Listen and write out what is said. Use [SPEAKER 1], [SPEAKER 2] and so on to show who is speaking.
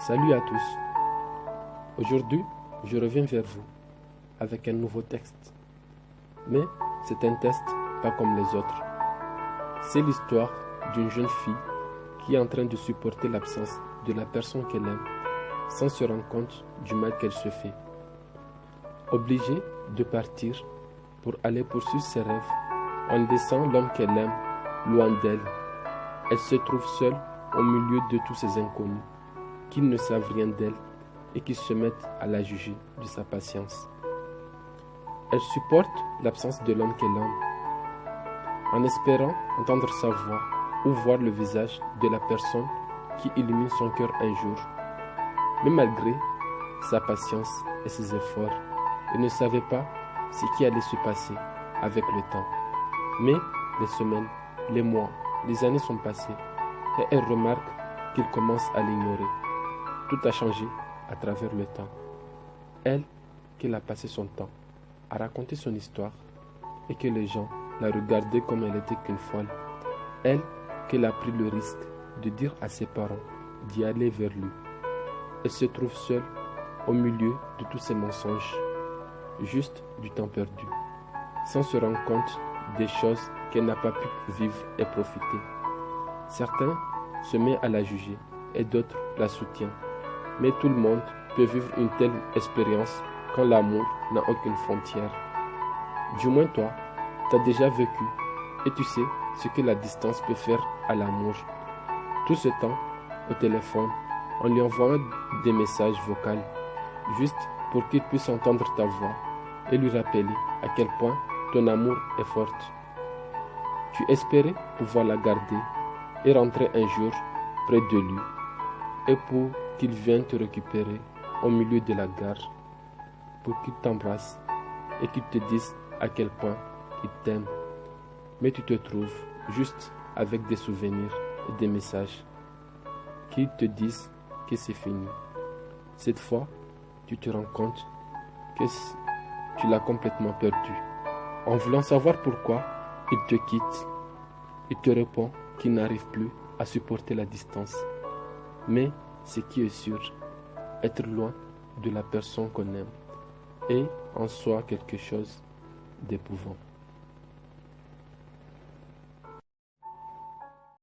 [SPEAKER 1] Salut à tous. Aujourd'hui, je reviens vers vous avec un nouveau texte. Mais c'est un texte pas comme les autres. C'est l'histoire d'une jeune fille qui est en train de supporter l'absence de la personne qu'elle aime sans se rendre compte du mal qu'elle se fait. Obligée de partir pour aller poursuivre ses rêves en laissant l'homme qu'elle aime loin d'elle, elle se trouve seule au milieu de tous ces inconnus qui ne savent rien d'elle et qui se mettent à la juger de sa patience. Elle supporte l'absence de l'homme qu'elle aime, en espérant entendre sa voix ou voir le visage de la personne qui illumine son cœur un jour. Mais malgré sa patience et ses efforts, elle ne savait pas ce qui allait se passer avec le temps. Mais les semaines, les mois, les années sont passées et elle remarque qu'il commence à l'ignorer. Tout a changé à travers le temps. Elle, qu'elle a passé son temps à raconter son histoire et que les gens la regardaient comme elle était qu'une folle. Elle, qu'elle a pris le risque de dire à ses parents d'y aller vers lui. Elle se trouve seule au milieu de tous ces mensonges, juste du temps perdu, sans se rendre compte des choses qu'elle n'a pas pu vivre et profiter. Certains se mettent à la juger et d'autres la soutiennent. Mais tout le monde peut vivre une telle expérience quand l'amour n'a aucune frontière. Du moins toi, tu as déjà vécu et tu sais ce que la distance peut faire à l'amour. Tout ce temps, au téléphone, en lui envoyant des messages vocaux, juste pour qu'il puisse entendre ta voix et lui rappeler à quel point ton amour est fort. Tu espérais pouvoir la garder et rentrer un jour près de lui et pour qu'il vienne te récupérer au milieu de la gare, pour qu'il t'embrasse et qu'il te dise à quel point il t'aime. Mais tu te trouves juste avec des souvenirs et des messages qui te disent que c'est fini. Cette fois, tu te rends compte que tu l'as complètement perdu. En voulant savoir pourquoi il te quitte, il te répond qu'il n'arrive plus à supporter la distance. Mais ce qui est sûr, être loin de la personne qu'on aime est en soi quelque chose d'épouvant.